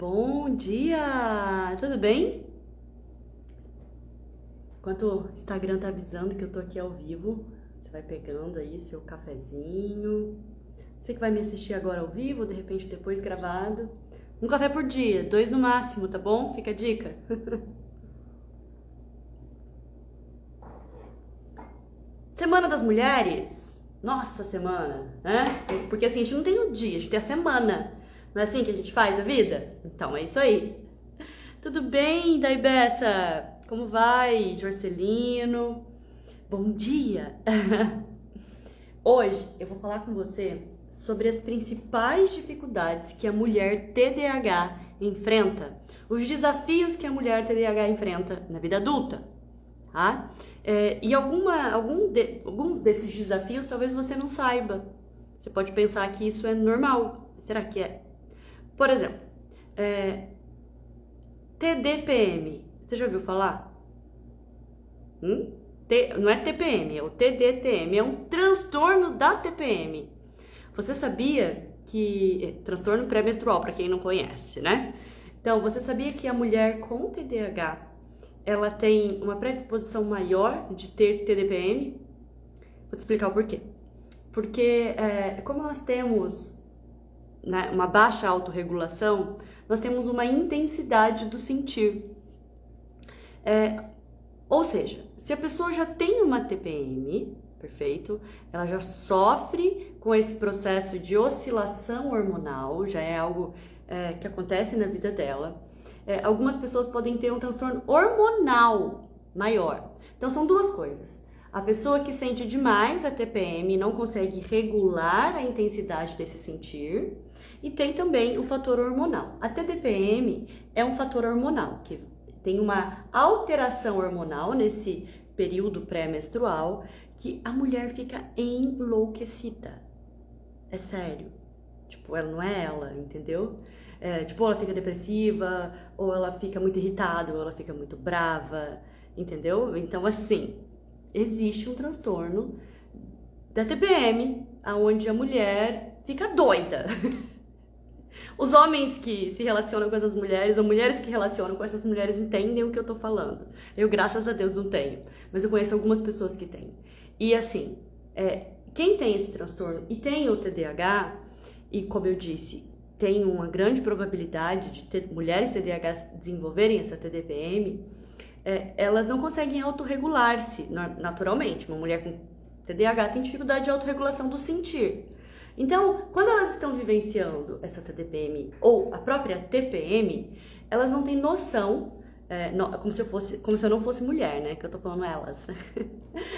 Bom dia! Tudo bem? Enquanto o Instagram tá avisando que eu tô aqui ao vivo, você vai pegando aí seu cafezinho. Você que vai me assistir agora ao vivo, de repente depois gravado. Um café por dia, 2 no máximo, tá bom? Fica a dica. Semana das Mulheres. Nossa, semana, né? Porque assim, a gente não tem um dia, a gente tem a semana. Não é assim que a gente faz a vida? Então, é isso aí. Tudo bem, Daibessa? Como vai, Jorcelino? Bom dia! Hoje eu vou falar com você sobre as principais dificuldades que a mulher TDAH enfrenta, os desafios que a mulher TDAH enfrenta na vida adulta, tá? E alguns desses desafios talvez você não saiba. Você pode pensar que isso é normal. Será que é? Por exemplo, TDPM. Você já ouviu falar? Não é TPM, é o TDTM. É um transtorno da TPM. Você sabia que... transtorno pré-menstrual, para quem não conhece, né? Então, você sabia que a mulher com TDAH, ela tem uma predisposição maior de ter TDPM? Vou te explicar o porquê. Porque, como nós temos, né, uma baixa autorregulação, nós temos uma intensidade do sentir. Ou seja, se a pessoa já tem uma TPM, perfeito, ela já sofre com esse processo de oscilação hormonal, já é algo que acontece na vida dela. Algumas pessoas podem ter um transtorno hormonal maior. Então são duas coisas. A pessoa que sente demais a TPM não consegue regular a intensidade desse sentir. E tem também o fator hormonal. A TDPM é um fator hormonal, que tem uma alteração hormonal nesse período pré-menstrual, que a mulher fica enlouquecida. É sério. Tipo, ela não é ela, entendeu? Tipo, ela fica depressiva, ou ela fica muito irritada, ou ela fica muito brava, entendeu? Então, assim, existe um transtorno da TPM, onde a mulher fica doida. Os homens que se relacionam com essas mulheres, ou mulheres que relacionam com essas mulheres, entendem o que eu tô falando. Eu, graças a Deus, não tenho, mas eu conheço algumas pessoas que têm. E assim, quem tem esse transtorno e tem o TDAH, e como eu disse, tem uma grande probabilidade de ter mulheres TDAH desenvolverem essa TDPM, elas não conseguem autorregular-se naturalmente. Uma mulher com TDAH tem dificuldade de autorregulação do sentir. Então, quando elas estão vivenciando essa TDPM ou a própria TPM, elas não têm noção, como se eu não fosse mulher, né? Que eu tô falando elas.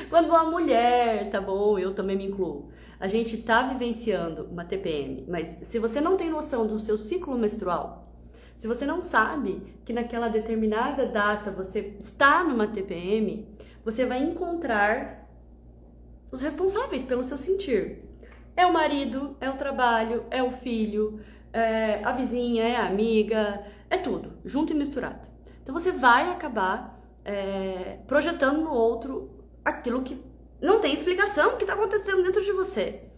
Quando uma mulher, tá bom, eu também me incluo, a gente tá vivenciando uma TPM, mas se você não tem noção do seu ciclo menstrual, se você não sabe que naquela determinada data você está numa TPM, você vai encontrar os responsáveis pelo seu sentir. É o marido, é o trabalho, é o filho, é a vizinha, é a amiga, é tudo, junto e misturado. Então você vai acabar projetando no outro aquilo que não tem explicação que está acontecendo dentro de você.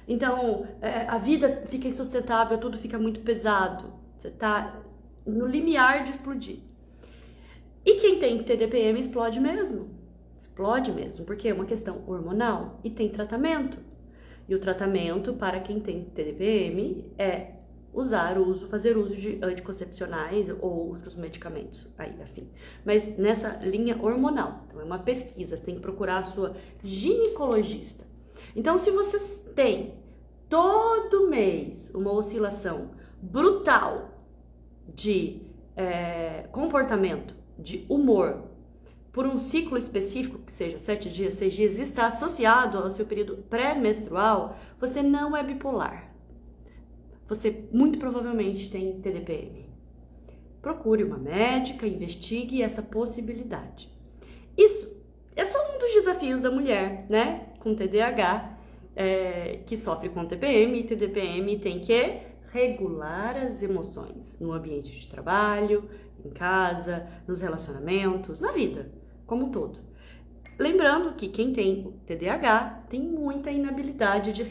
Então a vida fica insustentável, tudo fica muito pesado, você está no limiar de explodir. E quem tem TDPM explode mesmo, porque é uma questão hormonal e tem tratamento. E o tratamento para quem tem TDPM é fazer uso de anticoncepcionais ou outros medicamentos, afim. Mas nessa linha hormonal. Então é uma pesquisa, você tem que procurar a sua ginecologista. Então, se você tem todo mês uma oscilação brutal de comportamento, de humor, por um ciclo específico, que seja 7 dias, 6 dias, está associado ao seu período pré-menstrual, você não é bipolar. Você muito provavelmente tem TDPM. Procure uma médica, investigue essa possibilidade. Isso é só um dos desafios da mulher, né? Com TDAH, que sofre com TPM, e TDPM tem que regular as emoções no ambiente de trabalho, em casa, nos relacionamentos, na vida como um todo. Lembrando que quem tem TDAH tem muita inabilidade de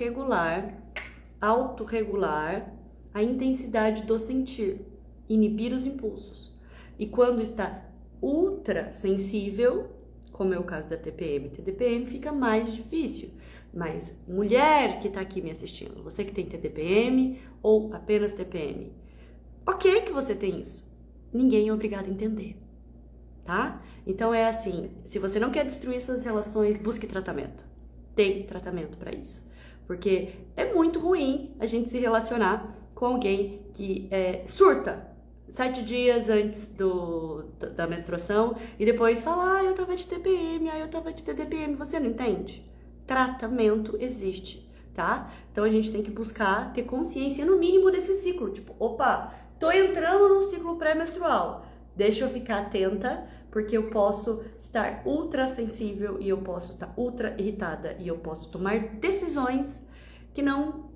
autorregular a intensidade do sentir. inibir os impulsos. E quando está ultra sensível, como é o caso da TPM e TDPM, fica mais difícil. Mas mulher que está aqui me assistindo, você que tem TDPM ou apenas TPM, ok que você tem isso. Ninguém é obrigado a entender, tá? Então é assim, se você não quer destruir suas relações, busque tratamento. Tem tratamento para isso. Porque é muito ruim a gente se relacionar com alguém que surta 7 dias antes da menstruação e depois fala, eu tava de TPM, eu tava de TDPM, você não entende? Tratamento existe, tá? Então a gente tem que buscar ter consciência no mínimo desse ciclo, tipo, opa, tô entrando num ciclo pré-menstrual, deixa eu ficar atenta, porque eu posso estar ultra sensível e eu posso estar ultra irritada e eu posso tomar decisões que não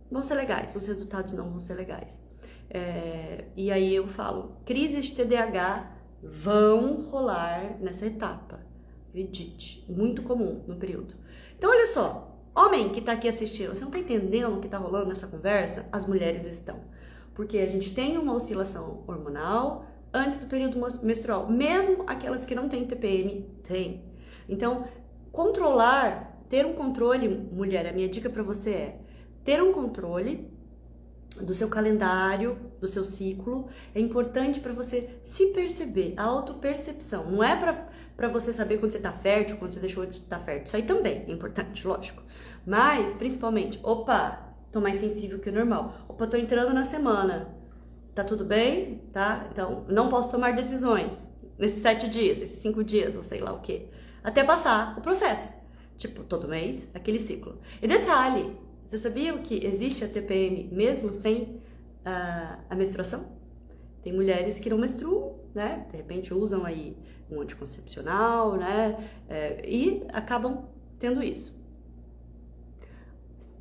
vão ser legais, os resultados não vão ser legais. E aí eu falo, crises de TDAH vão rolar nessa etapa, acredite, muito comum no período. Então olha só, homem que tá aqui assistindo, você não tá entendendo o que tá rolando nessa conversa? As mulheres estão, porque a gente tem uma oscilação hormonal antes do período menstrual, mesmo aquelas que não têm TPM, tem. Então, ter um controle, mulher, a minha dica para você é ter um controle do seu calendário, do seu ciclo, é importante para você se perceber, a autopercepção. Não é para você saber quando você tá fértil, quando você deixou de estar fértil. Isso aí também é importante, lógico. Mas, principalmente, opa, tô mais sensível que o normal. Opa, tô entrando na semana. Tá tudo bem? Tá? Então, não posso tomar decisões nesses 7 dias, esses 5 dias, ou sei lá o quê. Até passar o processo. Tipo, todo mês, aquele ciclo. E detalhe, você sabia que existe a TPM mesmo sem a menstruação? Tem mulheres que não menstruam, né? De repente usam aí um anticoncepcional, né? E acabam tendo isso.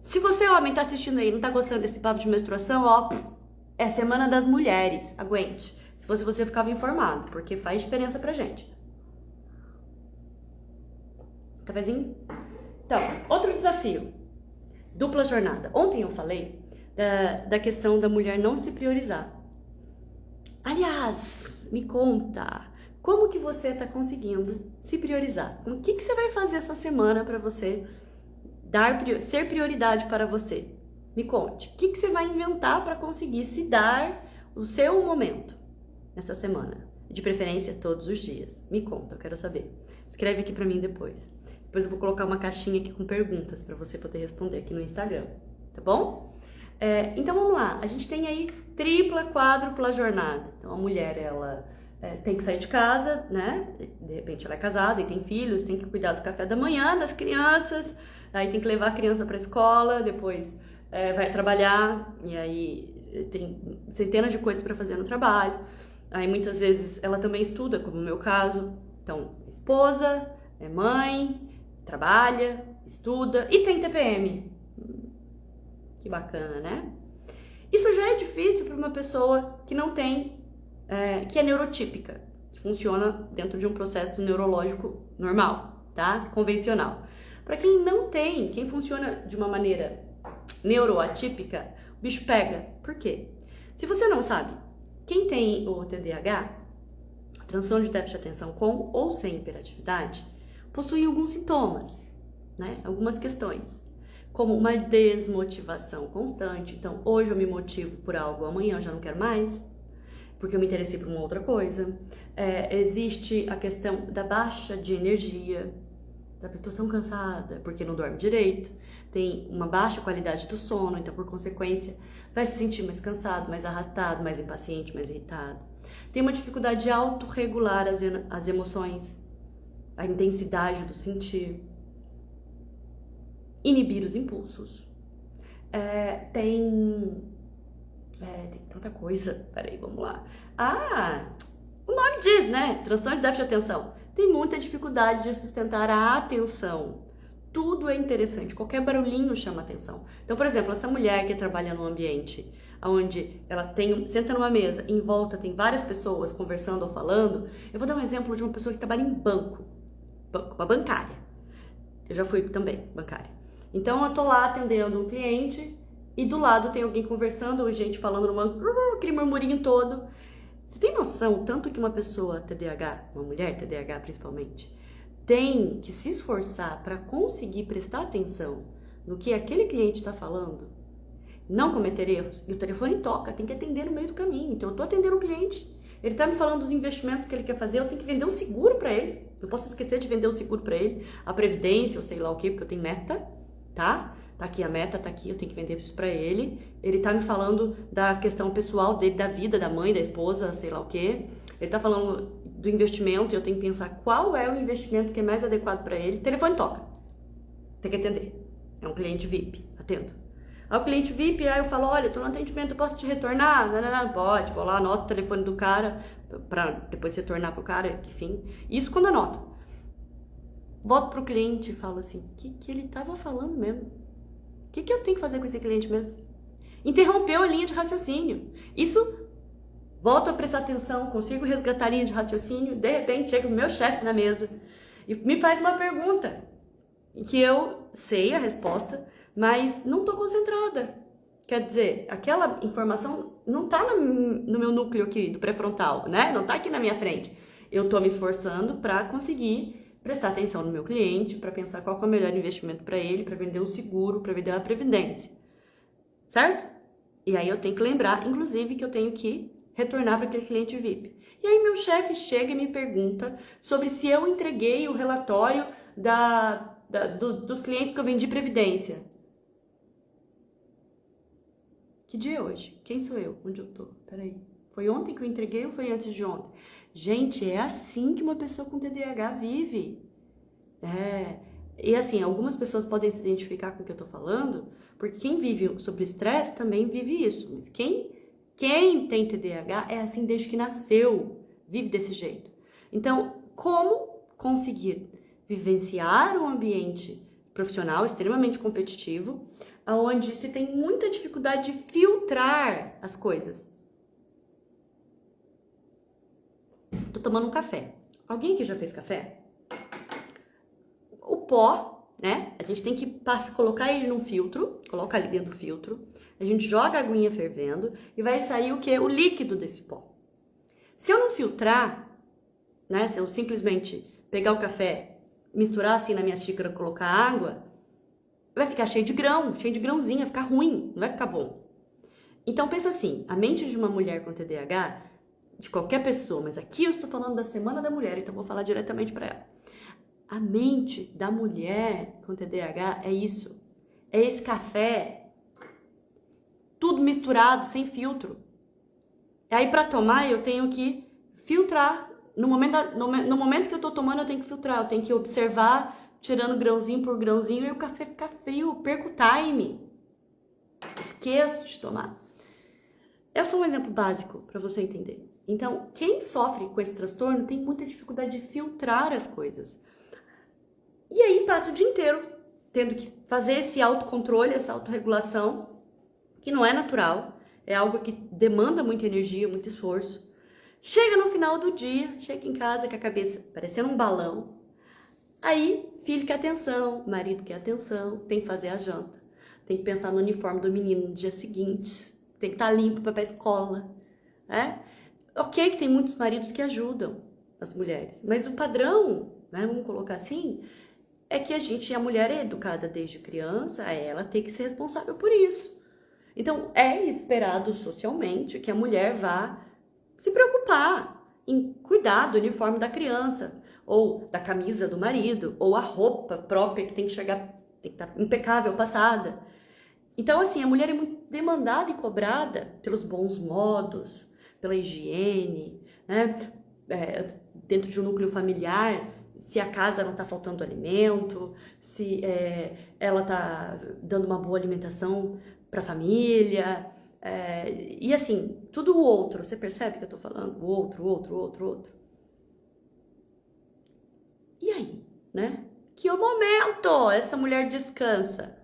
Se você, homem, tá assistindo aí e não tá gostando desse papo de menstruação, ó, é Semana das Mulheres, aguente. Se fosse você, ficava informado, porque faz diferença pra gente. Cafezinho? Então, outro desafio. Dupla jornada. Ontem eu falei da questão da mulher não se priorizar. Aliás, me conta, como que você está conseguindo se priorizar? O que você vai fazer essa semana para você ser prioridade para você? Me conte, o que você vai inventar para conseguir se dar o seu momento nessa semana? De preferência todos os dias. Me conta, eu quero saber. Escreve aqui para mim depois. Depois eu vou colocar uma caixinha aqui com perguntas para você poder responder aqui no Instagram, tá bom? Então vamos lá, a gente tem aí tripla, quádrupla jornada. Então a mulher, ela tem que sair de casa, né? De repente ela é casada e tem filhos, tem que cuidar do café da manhã das crianças, aí tem que levar a criança para a escola, depois vai trabalhar e aí tem centenas de coisas para fazer no trabalho. Aí muitas vezes ela também estuda, como no meu caso. Então, esposa, é mãe, trabalha, estuda e tem TPM. Que bacana, né? Isso já é difícil para uma pessoa que não tem, que é neurotípica, que funciona dentro de um processo neurológico normal, tá? Convencional. Para quem não tem, quem funciona de uma maneira neuroatípica, o bicho pega. Por quê? Se você não sabe, quem tem o TDAH, transtorno de déficit de atenção com ou sem hiperatividade, possuem alguns sintomas, né? Algumas questões, como uma desmotivação constante. Então, hoje eu me motivo por algo, amanhã eu já não quero mais, porque eu me interessei por uma outra coisa. Existe a questão da baixa de energia, sabe? Eu tô tão cansada porque não dorme direito, tem uma baixa qualidade do sono, então, por consequência, vai se sentir mais cansado, mais arrastado, mais impaciente, mais irritado. Tem uma dificuldade de autorregular as emoções, a intensidade do sentir, inibir os impulsos. Tem tanta coisa. Peraí, vamos lá. O nome diz, né? Transtorno de déficit de atenção. Tem muita dificuldade de sustentar a atenção. Tudo é interessante, qualquer barulhinho chama atenção. Então, por exemplo, essa mulher que trabalha num ambiente onde ela senta numa mesa, em volta tem várias pessoas conversando ou falando. Eu vou dar um exemplo de uma pessoa que trabalha em banco, uma bancária. Eu já fui também bancária. Então eu tô lá atendendo um cliente e do lado tem alguém conversando, ou gente falando aquele murmurinho todo. Você tem noção tanto que uma pessoa TDAH, uma mulher TDAH principalmente, tem que se esforçar para conseguir prestar atenção no que aquele cliente está falando, não cometer erros, e o telefone toca, tem que atender no meio do caminho. Então eu estou atendendo o cliente, ele está me falando dos investimentos que ele quer fazer, eu tenho que vender um seguro para ele. Eu posso esquecer de vender o seguro para ele, a previdência, ou sei lá o que, porque eu tenho meta, tá? Tá aqui a meta, tá aqui, eu tenho que vender isso pra ele. Ele tá me falando da questão pessoal dele, da vida, da mãe, da esposa, sei lá o quê. Ele tá falando do investimento e eu tenho que pensar qual é o investimento que é mais adequado pra ele. Telefone toca. Tem que atender. É um cliente VIP, atendo. Aí o cliente VIP, aí eu falo, olha, eu tô no atendimento, eu posso te retornar? Não, pode. Vou lá, anoto o telefone do cara pra depois retornar pro cara, enfim. Isso quando anota. Volto pro cliente e falo assim, o que ele tava falando mesmo? O que eu tenho que fazer com esse cliente mesmo? Interrompeu a linha de raciocínio. Isso, volto a prestar atenção, consigo resgatar a linha de raciocínio, de repente chega o meu chefe na mesa e me faz uma pergunta que eu sei a resposta, mas não estou concentrada. Quer dizer, aquela informação não está no meu núcleo aqui do pré-frontal, né? Não está aqui na minha frente. Eu estou me esforçando para conseguir prestar atenção no meu cliente, para pensar qual é o melhor investimento para ele, para vender um seguro, para vender uma previdência. Certo? E aí eu tenho que lembrar, inclusive, que eu tenho que retornar para aquele cliente VIP. E aí meu chefe chega e me pergunta sobre se eu entreguei o relatório dos clientes que eu vendi previdência. Que dia é hoje? Quem sou eu? Onde eu tô? Peraí. Foi ontem que eu entreguei ou foi antes de ontem? Gente, é assim que uma pessoa com TDAH vive. E assim, algumas pessoas podem se identificar com o que eu tô falando, porque quem vive sobre estresse também vive isso. Mas quem tem TDAH é assim desde que nasceu, vive desse jeito. Então, como conseguir vivenciar um ambiente profissional extremamente competitivo, onde se tem muita dificuldade de filtrar as coisas? Tô tomando um café. Alguém aqui já fez café? O pó, né? A gente tem que colocar ele num filtro, coloca ali dentro do filtro, a gente joga a aguinha fervendo e vai sair o quê? O líquido desse pó. Se eu não filtrar, né? Se eu simplesmente pegar o café, misturar assim na minha xícara, colocar água, vai ficar cheio de grãozinho, vai ficar ruim, não vai ficar bom. Então pensa assim, a mente de uma mulher com TDAH, de qualquer pessoa, mas aqui eu estou falando da Semana da Mulher, então vou falar diretamente para ela. A mente da mulher com TDAH é isso. É esse café, tudo misturado, sem filtro. Aí para tomar eu tenho que filtrar. No momento que eu estou tomando eu tenho que filtrar, eu tenho que observar, tirando grãozinho por grãozinho, e o café fica frio, perco o time. Esqueço de tomar. É só um exemplo básico para você entender. Então, quem sofre com esse transtorno tem muita dificuldade de filtrar as coisas. E aí passa o dia inteiro tendo que fazer esse autocontrole, essa autorregulação, que não é natural, é algo que demanda muita energia, muito esforço. Chega no final do dia, chega em casa com a cabeça parecendo um balão. Aí, filho quer atenção, marido quer atenção, tem que fazer a janta, tem que pensar no uniforme do menino no dia seguinte, tem que estar limpo para ir para a escola, né? Ok que tem muitos maridos que ajudam as mulheres, mas o padrão, né, vamos colocar assim, é que a mulher é educada desde criança, ela tem que ser responsável por isso. Então, é esperado socialmente que a mulher vá se preocupar em cuidar do uniforme da criança, ou da camisa do marido, ou a roupa própria que tem que chegar, tem que estar impecável, passada. Então, assim, a mulher é muito demandada e cobrada pelos bons modos, pela higiene, né? Dentro de um núcleo familiar, se a casa não está faltando alimento, se ela está dando uma boa alimentação para a família, e assim, tudo o outro, você percebe que eu estou falando? O outro. E aí, né? Que momento essa mulher descansa?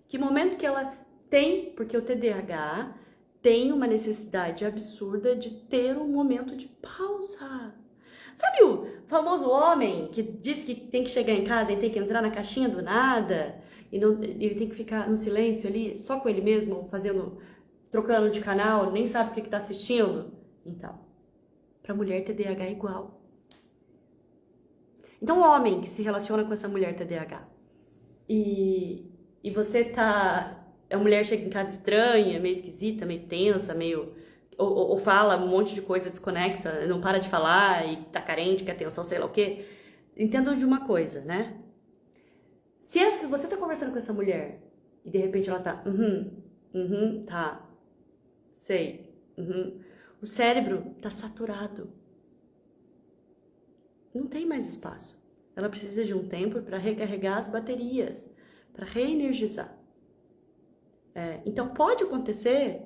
Que momento que ela tem, porque o TDAH tem uma necessidade absurda de ter um momento de pausa. Sabe o famoso homem que diz que tem que chegar em casa e tem que entrar na caixinha do nada e não, ele tem que ficar no silêncio ali, só com ele mesmo, trocando de canal, nem sabe o que está assistindo. Então, para mulher TDAH é igual. Então, o homem que se relaciona com essa mulher TDAH e você a mulher chega em casa estranha, meio esquisita, meio tensa, ou fala um monte de coisa desconexa, não para de falar e tá carente, quer atenção, sei lá o quê. Entendam de uma coisa, né? Se você tá conversando com essa mulher e de repente ela tá, tá, sei, o cérebro tá saturado. Não tem mais espaço. Ela precisa de um tempo para recarregar as baterias, para reenergizar. Então pode acontecer,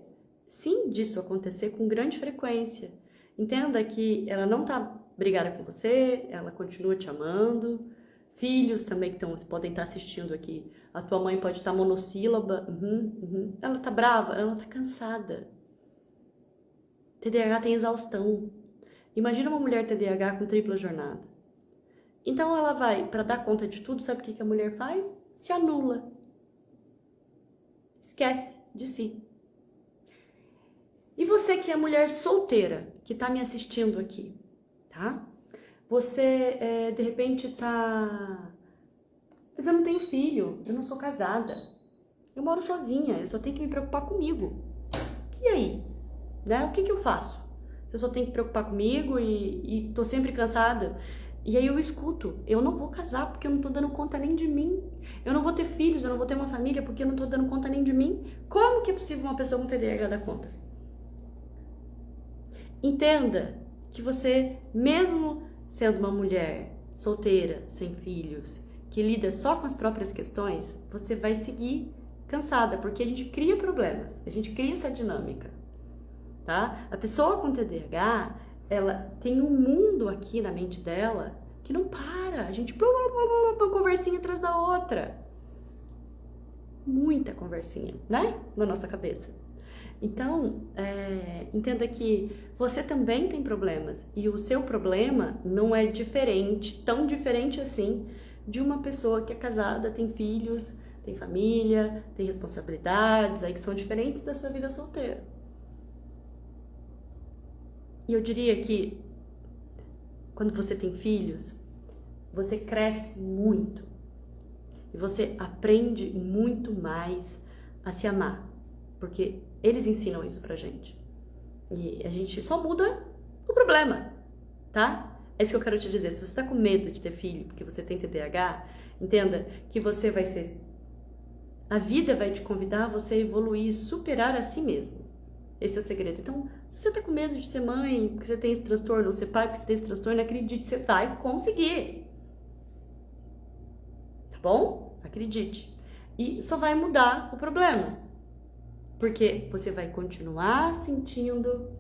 sim, disso acontecer com grande frequência. Entenda que ela não tá brigada com você, ela continua te amando. Filhos também que podem estar assistindo aqui. A tua mãe pode estar monossílaba. Ela tá brava, ela tá cansada. TDAH tem exaustão. Imagina uma mulher TDAH com tripla jornada. Então ela vai, para dar conta de tudo, sabe o que a mulher faz? Se anula. Esquece de si. E você que é mulher solteira, que tá me assistindo aqui, tá? Você, de repente, tá... Mas eu não tenho filho, eu não sou casada. Eu moro sozinha, eu só tenho que me preocupar comigo. E aí? Né? O que eu faço? Se eu só tenho que me preocupar comigo e tô sempre cansada... E aí eu escuto, eu não vou casar porque eu não tô dando conta nem de mim. Eu não vou ter filhos, eu não vou ter uma família porque eu não tô dando conta nem de mim. Como que é possível uma pessoa com TDAH dar conta? Entenda que você, mesmo sendo uma mulher solteira, sem filhos, que lida só com as próprias questões, você vai seguir cansada, porque a gente cria problemas, a gente cria essa dinâmica, tá? A pessoa com TDAH... ela tem um mundo aqui na mente dela que não para. A gente uma conversinha atrás da outra. Muita conversinha, né? Na nossa cabeça. Então, entenda que você também tem problemas. E o seu problema não é diferente, tão diferente assim, de uma pessoa que é casada, tem filhos, tem família, tem responsabilidades, aí que são diferentes da sua vida solteira. E eu diria que quando você tem filhos, você cresce muito. E você aprende muito mais a se amar. Porque eles ensinam isso pra gente. E a gente só muda o problema, tá? É isso que eu quero te dizer. Se você tá com medo de ter filho porque você tem TDAH, entenda que você vai ser... A vida vai te convidar a você evoluir e superar a si mesmo. Esse é o segredo. Então, se você tá com medo de ser mãe, porque você tem esse transtorno, ou ser pai porque você tem esse transtorno, acredite, você vai conseguir. Tá bom? Acredite. E só vai mudar o problema. Porque você vai continuar sentindo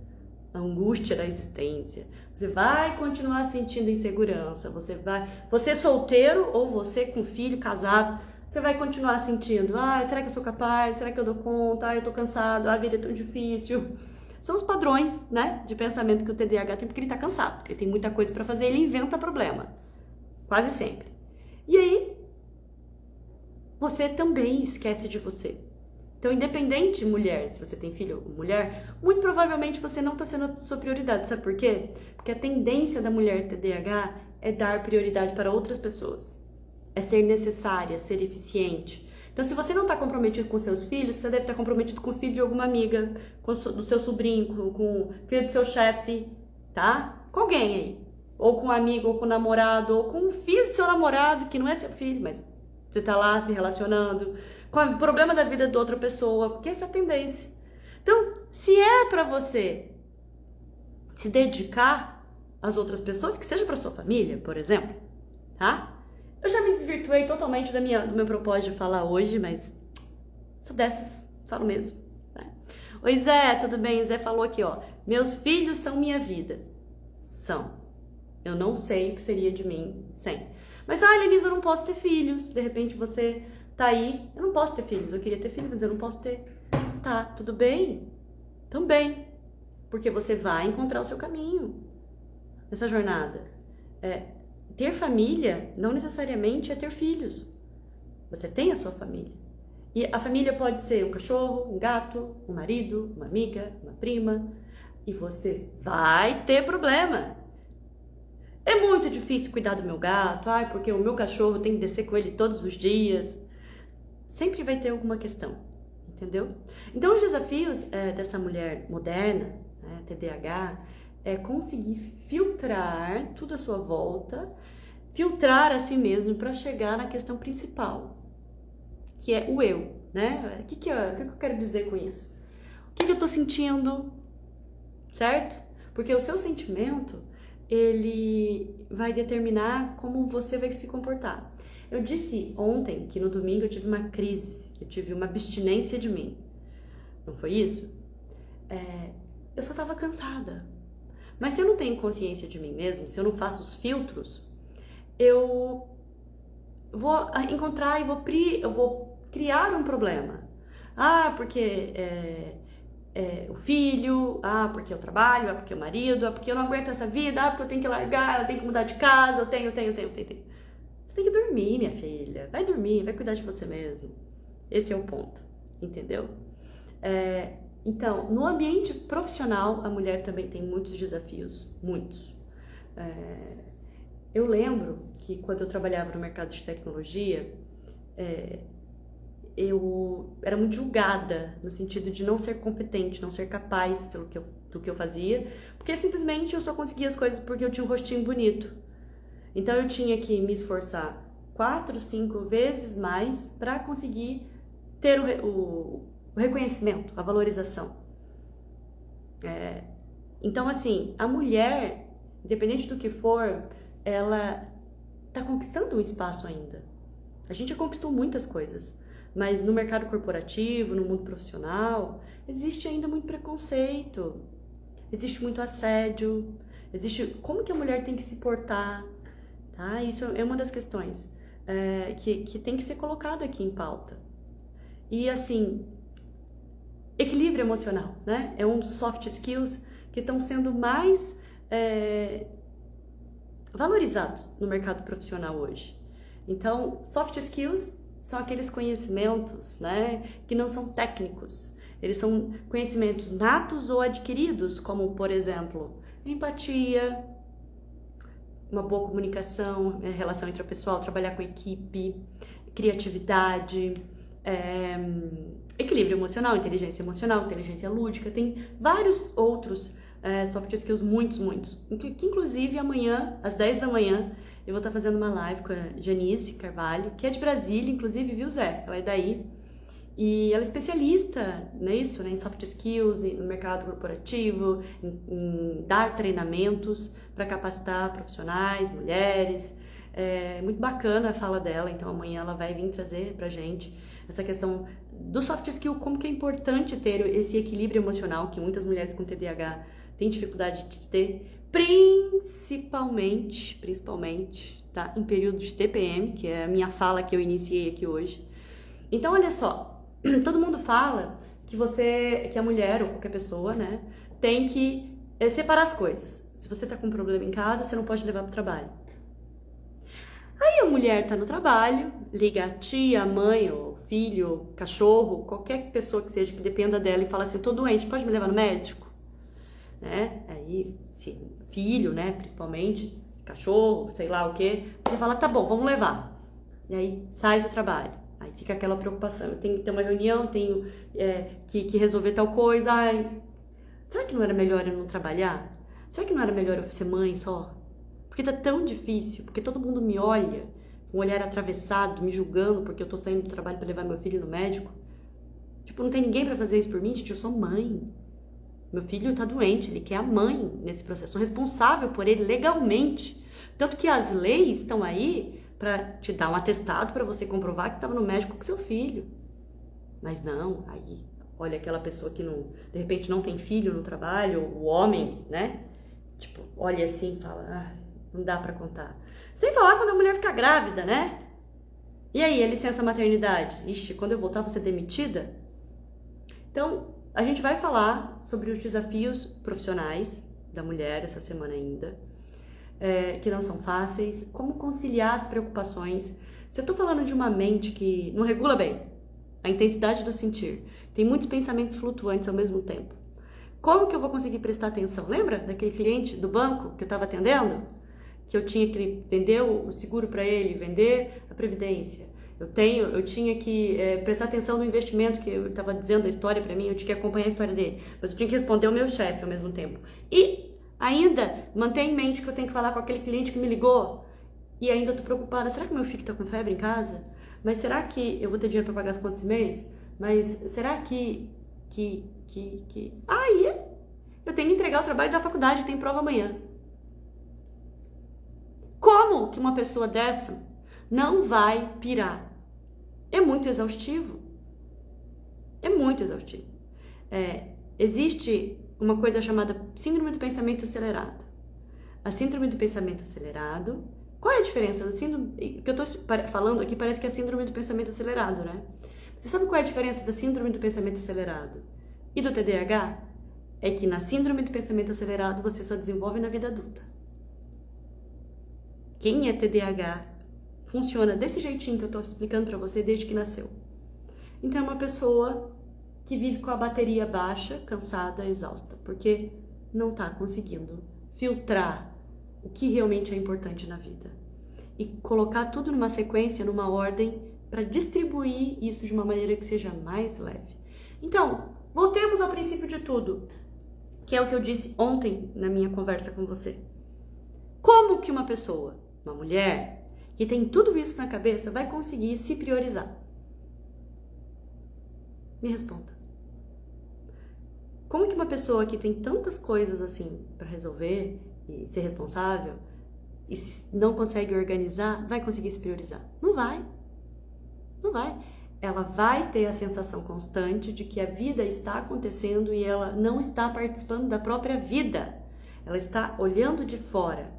a angústia da existência. Você vai continuar sentindo insegurança. Você solteiro ou você com filho, casado, você vai continuar sentindo, será que eu sou capaz? Será que eu dou conta? Eu tô cansado, a vida é tão difícil. São os padrões, né, de pensamento que o TDAH tem, porque ele tá cansado. Ele tem muita coisa para fazer, ele inventa problema. Quase sempre. E aí, você também esquece de você. Então, independente, mulher, se você tem filho ou mulher, muito provavelmente você não tá sendo a sua prioridade. Sabe por quê? Porque a tendência da mulher TDAH é dar prioridade para outras pessoas. É ser necessária, ser eficiente. Então, se você não está comprometido com seus filhos, você deve estar comprometido com o filho de alguma amiga, do seu sobrinho, com o filho do seu chefe, tá? Com alguém aí. Ou com um amigo, ou com um namorado, ou com o filho do seu namorado, que não é seu filho, mas você está lá se relacionando, com o problema da vida de outra pessoa, porque essa é a tendência. Então, se é para você se dedicar às outras pessoas, que seja para sua família, por exemplo, tá? Eu já me desvirtuei totalmente do meu propósito de falar hoje, mas sou dessas, falo mesmo. Né? Oi Zé, tudo bem? Zé falou aqui, ó. Meus filhos são minha vida. São. Eu não sei o que seria de mim sem. Mas, Lenisa, eu não posso ter filhos. De repente você tá aí, eu não posso ter filhos. Eu queria ter filhos, mas eu não posso ter. Tá, tudo bem? Também. Porque você vai encontrar o seu caminho nessa jornada. Ter família não necessariamente é ter filhos. Você tem a sua família. E a família pode ser um cachorro, um gato, um marido, uma amiga, uma prima. E você vai ter problema. É muito difícil cuidar do meu gato, porque o meu cachorro tem que descer com ele todos os dias. Sempre vai ter alguma questão, entendeu? Então, os desafios dessa mulher moderna, né, TDAH, é conseguir filtrar tudo à sua volta, filtrar a si mesmo para chegar na questão principal, que é o eu, né? O que eu quero dizer com isso? O que eu tô sentindo, certo? Porque o seu sentimento, ele vai determinar como você vai se comportar. Eu disse ontem que no domingo eu tive uma crise, eu tive uma abstinência de mim. Não foi isso? Eu só estava cansada. Mas se eu não tenho consciência de mim mesma, se eu não faço os filtros, eu vou encontrar e eu vou criar um problema. Porque o filho, porque eu trabalho, porque o marido, porque eu não aguento essa vida, porque eu tenho que largar, eu tenho que mudar de casa, eu tenho. Você tem que dormir, minha filha. Vai dormir, vai cuidar de você mesmo. Esse é o ponto, entendeu? Então, no ambiente profissional, a mulher também tem muitos desafios, muitos. Eu lembro que quando eu trabalhava no mercado de tecnologia, eu era muito julgada no sentido de não ser competente, não ser capaz do que eu fazia, porque simplesmente eu só conseguia as coisas porque eu tinha um rostinho bonito. Então eu tinha que me esforçar 4, 5 vezes mais para conseguir ter o reconhecimento, a valorização. Então, assim, a mulher, independente do que for, ela está conquistando um espaço ainda. A gente já conquistou muitas coisas, mas no mercado corporativo, no mundo profissional, existe ainda muito preconceito, existe muito assédio, existe como que a mulher tem que se portar, tá? Isso é uma das questões que tem que ser colocado aqui em pauta. E assim, equilíbrio emocional, né? É um dos soft skills que estão sendo mais valorizados no mercado profissional hoje. Então, soft skills são aqueles conhecimentos, né, que não são técnicos. Eles são conhecimentos natos ou adquiridos, como, por exemplo, empatia, uma boa comunicação, relação intrapessoal, trabalhar com equipe, criatividade, equilíbrio emocional, inteligência lúdica. Tem vários outros soft skills, muitos. Que inclusive amanhã, às 10 da manhã, eu vou estar fazendo uma live com a Janice Carvalho, que é de Brasília, inclusive, viu, Zé? Ela é daí. E ela é especialista nisso, né, em soft skills, no mercado corporativo, em dar treinamentos para capacitar profissionais, mulheres. É muito bacana a fala dela, então amanhã ela vai vir trazer pra gente essa questão do soft skill, como que é importante ter esse equilíbrio emocional que muitas mulheres com TDAH têm dificuldade de ter, principalmente, tá, em período de TPM, que é a minha fala que eu iniciei aqui hoje. Então, olha só, todo mundo fala que a mulher ou qualquer pessoa, né, tem que separar as coisas. Se você tá com um problema em casa, você não pode levar pro trabalho. Aí a mulher tá no trabalho, liga a tia, a mãe, o filho, o cachorro, qualquer pessoa que seja que dependa dela e fala assim, eu tô doente, pode me levar no médico? Né? Aí, filho, né, principalmente, cachorro, sei lá o que, você fala, tá bom, vamos levar. E aí sai do trabalho. Aí fica aquela preocupação, eu tenho que ter uma reunião, tenho que resolver tal coisa. Será que não era melhor eu não trabalhar? Será que não era melhor eu ser mãe só? Porque tá tão difícil, porque todo mundo me olha com um olhar atravessado, me julgando porque eu tô saindo do trabalho para levar meu filho no médico. Tipo, não tem ninguém para fazer isso por mim, gente, eu sou mãe. Meu filho tá doente, ele quer a mãe nesse processo. Sou responsável por ele legalmente. Tanto que as leis estão aí para te dar um atestado para você comprovar que estava no médico com seu filho. Mas não, aí olha aquela pessoa que não, de repente não tem filho no trabalho, o homem, né? Tipo, olha assim e fala, não dá para contar. Sem falar quando a mulher fica grávida, né? E aí, a licença maternidade? Ixi, quando eu voltar, vou ser demitida? Então, a gente vai falar sobre os desafios profissionais da mulher essa semana ainda, que não são fáceis, como conciliar as preocupações Se eu tô falando de uma mente que não regula bem a intensidade do sentir, tem muitos pensamentos flutuantes ao mesmo tempo, como que eu vou conseguir prestar atenção? Lembra daquele cliente do banco que eu estava atendendo? Que eu tinha que vender o seguro para ele, vender a previdência. Eu tinha que prestar atenção no investimento, que ele estava dizendo a história para mim, eu tinha que acompanhar a história dele, mas eu tinha que responder ao meu chefe ao mesmo tempo. E ainda manter em mente que eu tenho que falar com aquele cliente que me ligou, e ainda estou preocupada, será que meu filho está com febre em casa? Mas será que eu vou ter dinheiro para pagar as contas esse mês? Mas será que... Aí eu tenho que entregar o trabalho da faculdade, tem prova amanhã. Como que uma pessoa dessa não vai pirar? É muito exaustivo. É muito exaustivo. Existe uma coisa chamada síndrome do pensamento acelerado. A síndrome do pensamento acelerado... Qual é a diferença do síndrome... O que eu estou falando aqui parece que é a síndrome do pensamento acelerado, né? Você sabe qual é a diferença da síndrome do pensamento acelerado e do TDAH? É que na síndrome do pensamento acelerado você só desenvolve na vida adulta. Quem é TDAH funciona desse jeitinho que eu estou explicando para você desde que nasceu. Então é uma pessoa que vive com a bateria baixa, cansada, exausta, porque não está conseguindo filtrar o que realmente é importante na vida e colocar tudo numa sequência, numa ordem, para distribuir isso de uma maneira que seja mais leve. Então, voltemos ao princípio de tudo, que é o que eu disse ontem na minha conversa com você. Como que uma pessoa, uma mulher, que tem tudo isso na cabeça, vai conseguir se priorizar? Me responda. Como que uma pessoa que tem tantas coisas assim para resolver e ser responsável e não consegue organizar, vai conseguir se priorizar? Não vai. Não vai. Ela vai ter a sensação constante de que a vida está acontecendo e ela não está participando da própria vida. Ela está olhando de fora.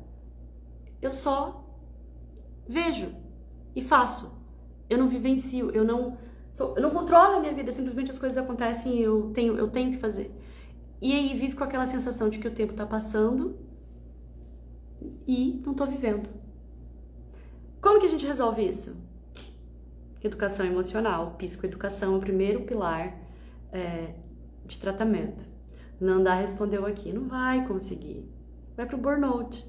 Eu só vejo e faço. Eu não vivencio, eu não controlo a minha vida, simplesmente as coisas acontecem e eu tenho que fazer. E aí vive com aquela sensação de que o tempo está passando e não estou vivendo. Como que a gente resolve isso? Educação emocional, psicoeducação é o primeiro pilar de tratamento. Nandá respondeu aqui, não vai conseguir. Vai pro burnout,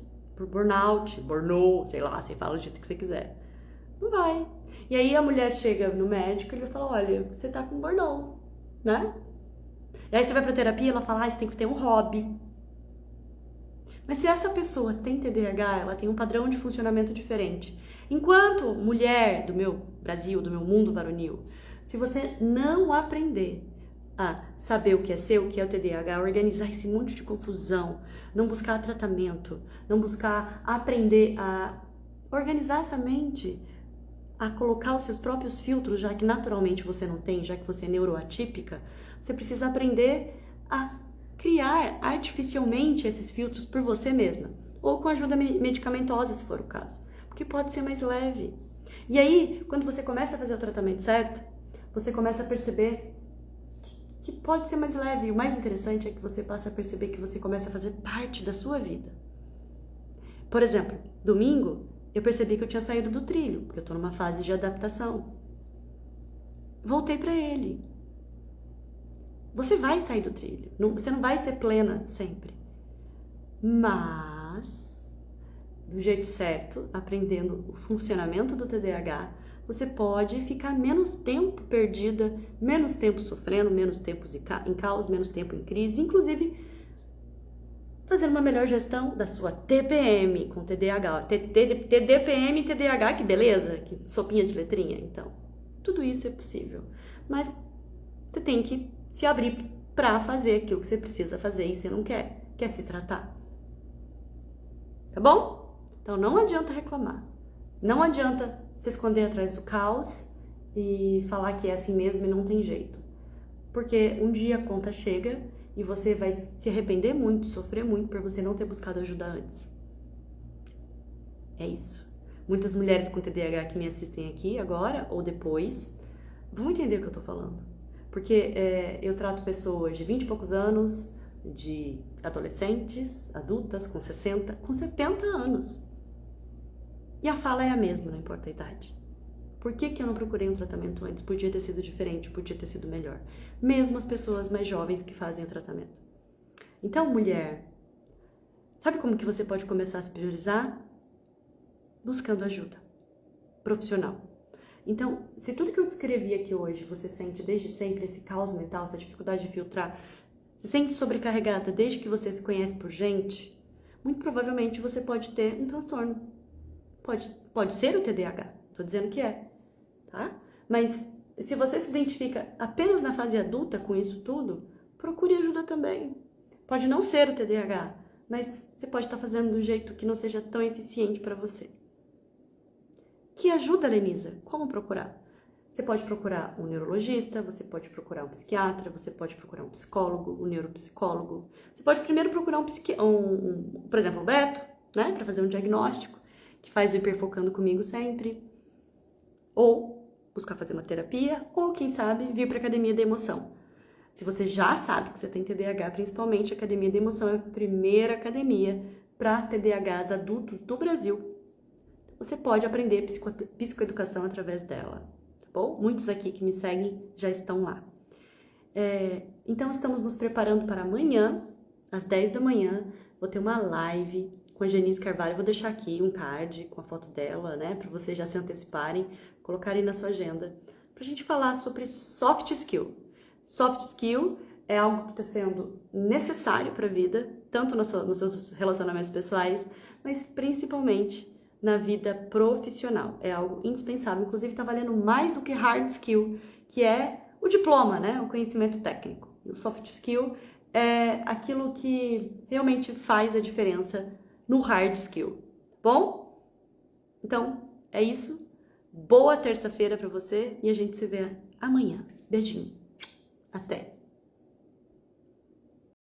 sei lá, você fala do jeito que você quiser. Não vai. E aí a mulher chega no médico e ele fala, olha, você tá com burnout, né? E aí você vai pra terapia, ela fala, você tem que ter um hobby. Mas se essa pessoa tem TDAH, ela tem um padrão de funcionamento diferente. Enquanto mulher do meu Brasil, do meu mundo varonil, se você não aprender a saber o que é seu, o que é o TDAH, organizar esse monte de confusão, não buscar tratamento, não buscar aprender a organizar essa mente, a colocar os seus próprios filtros, já que naturalmente você não tem, já que você é neuroatípica, você precisa aprender a criar artificialmente esses filtros por você mesma, ou com ajuda medicamentosa, se for o caso, porque pode ser mais leve. E aí, quando você começa a fazer o tratamento certo, você começa a perceber que pode ser mais leve. E o mais interessante é que você passa a perceber que você começa a fazer parte da sua vida. Por exemplo, domingo, eu percebi que eu tinha saído do trilho, porque eu tô numa fase de adaptação. Voltei para ele. Você vai sair do trilho, você não vai ser plena sempre. Mas, do jeito certo, aprendendo o funcionamento do TDAH, você pode ficar menos tempo perdida, menos tempo sofrendo, menos tempo em caos, menos tempo em crise, inclusive fazendo uma melhor gestão da sua TPM com TDAH. TDPM e TDAH, que beleza, que sopinha de letrinha. Então, tudo isso é possível. Mas você tem que se abrir para fazer aquilo que você precisa fazer e você não quer se tratar. Tá bom? Então não adianta reclamar. Não adianta se esconder atrás do caos e falar que é assim mesmo e não tem jeito. Porque um dia a conta chega e você vai se arrepender muito, sofrer muito por você não ter buscado ajuda antes. É isso. Muitas mulheres com TDAH que me assistem aqui agora ou depois vão entender o que eu tô falando. Porque eu trato pessoas de 20 e poucos anos, de adolescentes, adultas com 60, com 70 anos. E a fala é a mesma, não importa a idade. Por que que eu não procurei um tratamento antes? Podia ter sido diferente, podia ter sido melhor. Mesmo as pessoas mais jovens que fazem o tratamento. Então, mulher, sabe como que você pode começar a se priorizar? Buscando ajuda profissional. Então, se tudo que eu descrevi aqui hoje você sente desde sempre esse caos mental, essa dificuldade de filtrar, se sente sobrecarregada desde que você se conhece por gente, muito provavelmente você pode ter um transtorno. Pode ser o TDAH, tô dizendo que é, tá? Mas se você se identifica apenas na fase adulta com isso tudo, procure ajuda também. Pode não ser o TDAH, mas você pode estar fazendo de um jeito que não seja tão eficiente para você. Que ajuda, Lenisa? Como procurar? Você pode procurar um neurologista, você pode procurar um psiquiatra, você pode procurar um psicólogo, um neuropsicólogo. Você pode primeiro procurar por exemplo, o Beto, né, para fazer um diagnóstico, que faz o Hiperfocando comigo sempre. Ou buscar fazer uma terapia, ou quem sabe vir para a Academia da Emoção. Se você já sabe que você tem TDAH, principalmente a Academia da Emoção é a primeira academia para TDAHs adultos do Brasil. Você pode aprender psicoeducação através dela, tá bom? Muitos aqui que me seguem já estão lá. Então, estamos nos preparando para amanhã, às 10 da manhã, vou ter uma live com a Genise Carvalho. Vou deixar aqui um card com a foto dela, né? Para vocês já se anteciparem, colocarem na sua agenda, para a gente falar sobre soft skill. Soft skill é algo que está sendo necessário para a vida, tanto nos seus relacionamentos pessoais, mas principalmente na vida profissional. É algo indispensável, inclusive está valendo mais do que hard skill, que é o diploma, né? O conhecimento técnico. E o soft skill é aquilo que realmente faz a diferença no hard skill. Bom? Então, é isso. Boa terça-feira para você e a gente se vê amanhã. Beijinho. Até!